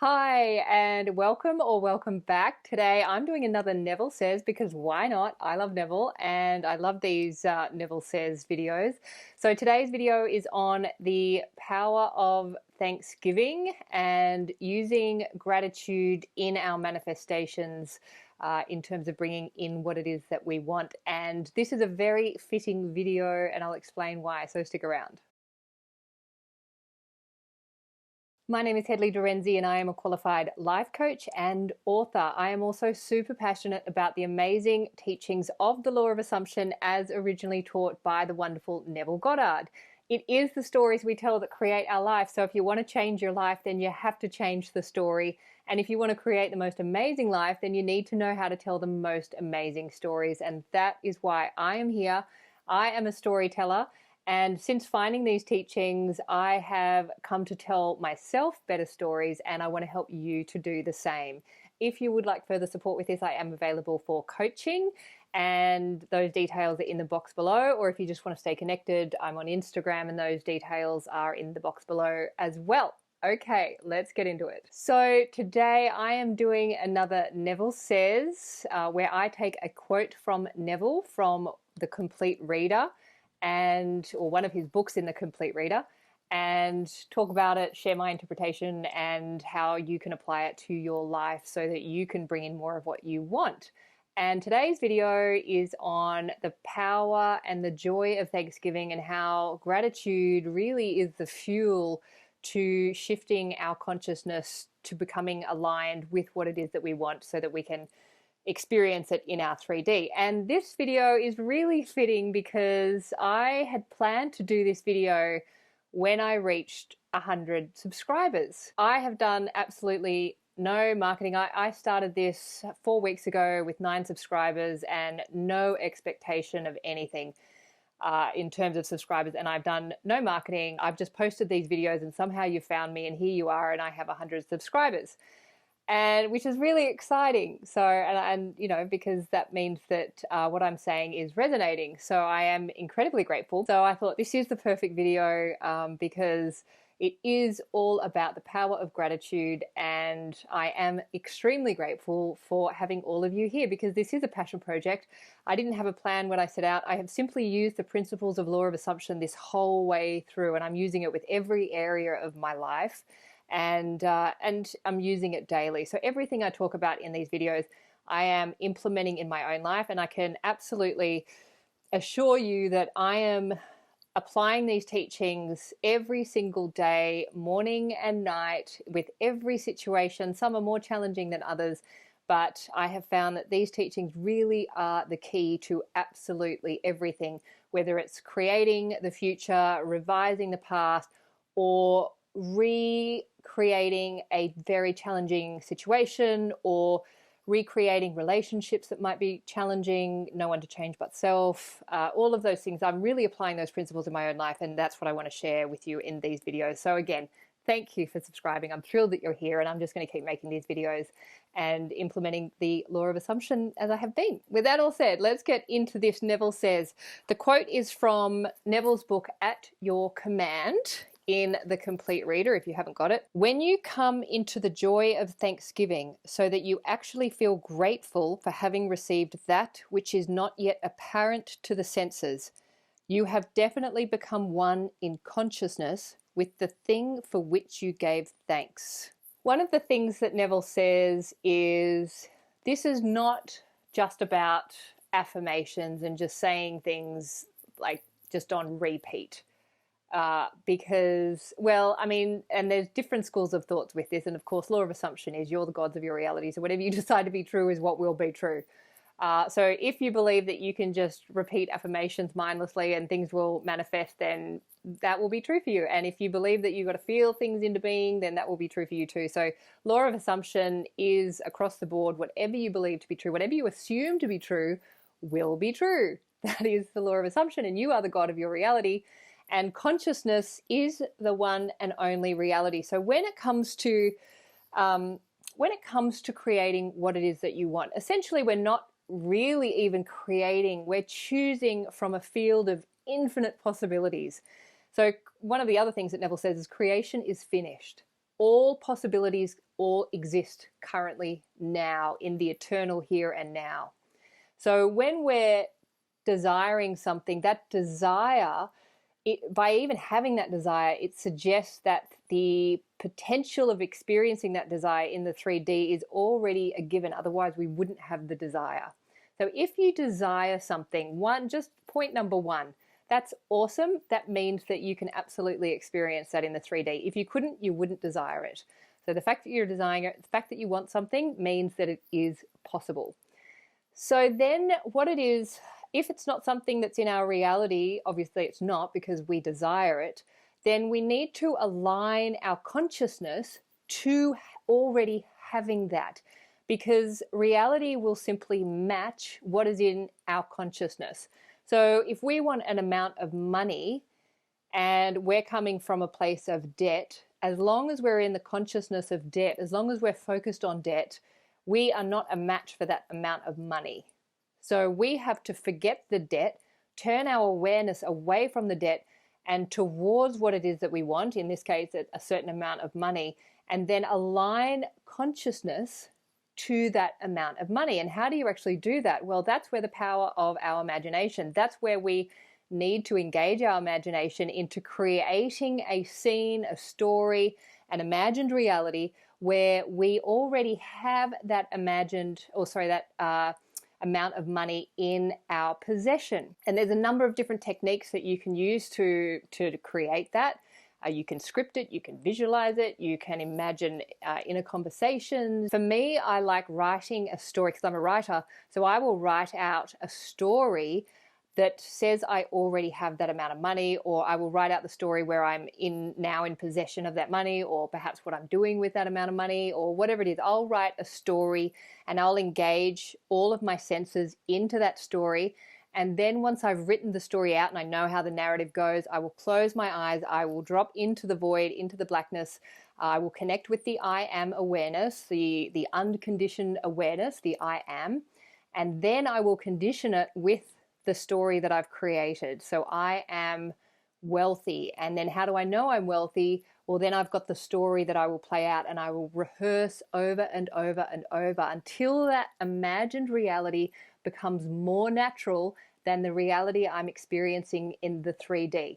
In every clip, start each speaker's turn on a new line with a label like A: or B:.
A: Hi, and welcome or welcome back. Today I'm doing another Neville Says because why not? I love Neville and I love these Neville Says videos. So today's video is on the power of Thanksgiving and using gratitude in our manifestations in terms of bringing in what it is that we want. And this is a very fitting video and I'll explain why, so stick around. My name is Hedley Derenzie and I am a qualified life coach and author. I am also super passionate about the amazing teachings of the law of assumption as originally taught by the wonderful Neville Goddard. It is the stories we tell that create our life. So if you want to change your life, then you have to change the story. And if you want to create the most amazing life, then you need to know how to tell the most amazing stories. And that is why I am here. I am a storyteller. And since finding these teachings, I have come to tell myself better stories and I want to help you to do the same. If you would like further support with this, I am available for coaching and those details are in the box below. Or if you just want to stay connected, I'm on Instagram and those details are in the box below as well. Okay, let's get into it. So today I am doing another Neville Says, where I take a quote from Neville from The Complete Reader, or one of his books in the Complete Reader, and talk about it, share my interpretation and how you can apply it to your life so that you can bring in more of what you want. And today's video is on the power and the joy of Thanksgiving and how gratitude really is the fuel to shifting our consciousness to becoming aligned with what it is that we want so that we can experience it in our 3D. And this video is really fitting because I had planned to do this video when I reached 100 subscribers. I have done absolutely no marketing. I started this 4 weeks ago with 9 subscribers and no expectation of anything in terms of subscribers, and I've done no marketing. I've just posted these videos and somehow you found me and here you are and I have 100 subscribers. And which is really exciting. So, and you know, because that means that what I'm saying is resonating. So I am incredibly grateful. So I thought this is the perfect video because it is all about the power of gratitude. And I am extremely grateful for having all of you here because this is a passion project. I didn't have a plan when I set out. I have simply used the principles of law of assumption this whole way through, and I'm using it with every area of my life. And I'm using it daily. So everything I talk about in these videos, I am implementing in my own life, and I can absolutely assure you that I am applying these teachings every single day, morning and night, with every situation. Some are more challenging than others, but I have found that these teachings really are the key to absolutely everything, whether it's creating the future, revising the past, or recreating a very challenging situation, or recreating relationships that might be challenging, no one to change but self, all of those things. I'm really applying those principles in my own life, and that's what I want to share with you in these videos. So again, thank you for subscribing. I'm thrilled that you're here, and I'm just going to keep making these videos and implementing the law of assumption as I have been. With that all said, let's get into this. Neville Says. The quote is from Neville's book, At Your Command, in The Complete Reader, if you haven't got it. When you come into the joy of Thanksgiving so that you actually feel grateful for having received that which is not yet apparent to the senses, you have definitely become one in consciousness with the thing for which you gave thanks. One of the things that Neville says is this is not just about affirmations and just saying things like just on repeat. Because, well, I mean, and there's different schools of thoughts with this, and of course law of assumption is you're the gods of your reality, so whatever you decide to be true is what will be true. So if you believe that you can just repeat affirmations mindlessly and things will manifest, then that will be true for you. And if you believe that you've got to feel things into being, then that will be true for you too. So law of assumption is across the board. Whatever you believe to be true, whatever you assume to be true will be true. That is the law of assumption, and you are the god of your reality. And consciousness is the one and only reality. So when it comes to creating what it is that you want, essentially we're not really even creating, we're choosing from a field of infinite possibilities. So one of the other things that Neville says is creation is finished. All possibilities all exist currently now in the eternal here and now. So when we're desiring something, that desire, by even having that desire, it suggests that the potential of experiencing that desire in the 3D is already a given. Otherwise, we wouldn't have the desire. So if you desire something, just point number one, that's awesome. That means that you can absolutely experience that in the 3D. If you couldn't, you wouldn't desire it. So the fact that you're desiring it, the fact that you want something means that it is possible. So then what it is, if it's not something that's in our reality, obviously it's not because we desire it, then we need to align our consciousness to already having that, because reality will simply match what is in our consciousness. So if we want an amount of money and we're coming from a place of debt, as long as we're in the consciousness of debt, as long as we're focused on debt, we are not a match for that amount of money. So we have to forget the debt, turn our awareness away from the debt and towards what it is that we want, in this case, a certain amount of money, and then align consciousness to that amount of money. And how do you actually do that? Well, that's where the power of our imagination, that's where we need to engage our imagination into creating a scene, a story, an imagined reality where we already have that amount of money in our possession. And there's a number of different techniques that you can use to create that. You can script it, you can visualize it, you can imagine inner conversations. For me, I like writing a story because I'm a writer. So I will write out a story that says I already have that amount of money, or I will write out the story where I'm now in possession of that money, or perhaps what I'm doing with that amount of money, or whatever it is. I'll write a story and I'll engage all of my senses into that story. And then once I've written the story out and I know how the narrative goes, I will close my eyes, I will drop into the void, into the blackness. I will connect with the I am awareness, the unconditioned awareness, the I am. And then I will condition it with the story that I've created. So I am wealthy. And then how do I know I'm wealthy? Well, then I've got the story that I will play out and I will rehearse over and over and over until that imagined reality becomes more natural than the reality I'm experiencing in the 3D.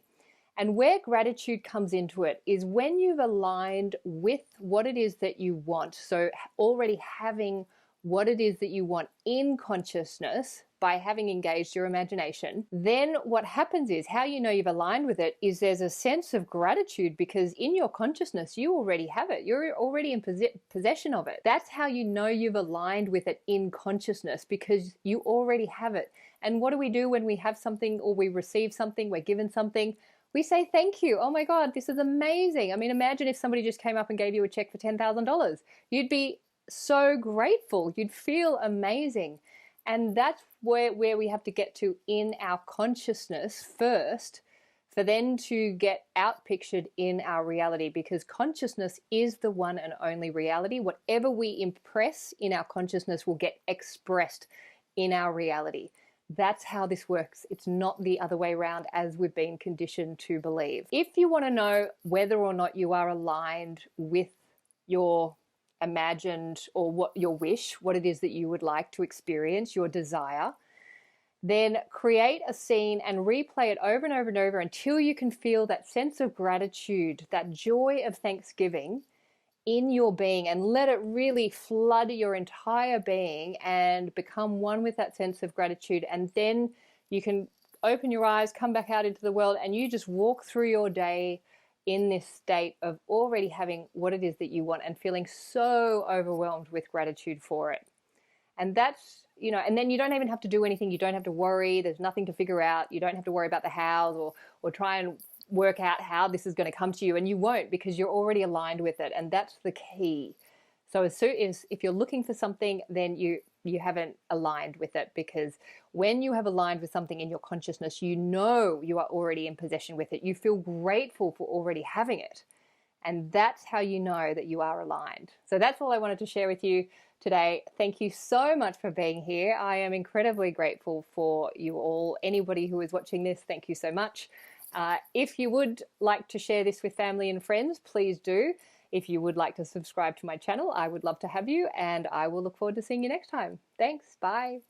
A: And where gratitude comes into it is when you've aligned with what it is that you want. So already having what it is that you want in consciousness by having engaged your imagination, then what happens is, how you know you've aligned with it is there's a sense of gratitude because in your consciousness you already have it. You're already in possession of it. That's how you know you've aligned with it in consciousness, because you already have it. And what do we do when we have something or we receive something, we're given something? We say thank you. Oh my God, this is amazing. I mean, imagine if somebody just came up and gave you a check for $10,000. You'd be so grateful. You'd feel amazing. And that's where we have to get to in our consciousness first, for then to get outpictured in our reality, because consciousness is the one and only reality. Whatever we impress in our consciousness will get expressed in our reality. That's how this works. It's not the other way around as we've been conditioned to believe. If you want to know whether or not you are aligned with your imagined or what your wish, what it is that you would like to experience, your desire, then create a scene and replay it over and over and over until you can feel that sense of gratitude, that joy of thanksgiving in your being, and let it really flood your entire being and become one with that sense of gratitude. And then you can open your eyes, come back out into the world, and you just walk through your day in this state of already having what it is that you want and feeling so overwhelmed with gratitude for it. And that's, and then you don't even have to do anything. You don't have to worry. There's nothing to figure out. You don't have to worry about the hows or try and work out how this is going to come to you. And you won't, because you're already aligned with it. And that's the key. So as soon as if you're looking for something, then you haven't aligned with it, because when you have aligned with something in your consciousness, you know you are already in possession with it. You feel grateful for already having it. And that's how you know that you are aligned. So that's all I wanted to share with you today. Thank you so much for being here. I am incredibly grateful for you all. Anybody who is watching this, thank you so much. If you would like to share this with family and friends, please do. If you would like to subscribe to my channel, I would love to have you, and I will look forward to seeing you next time. Thanks. Bye.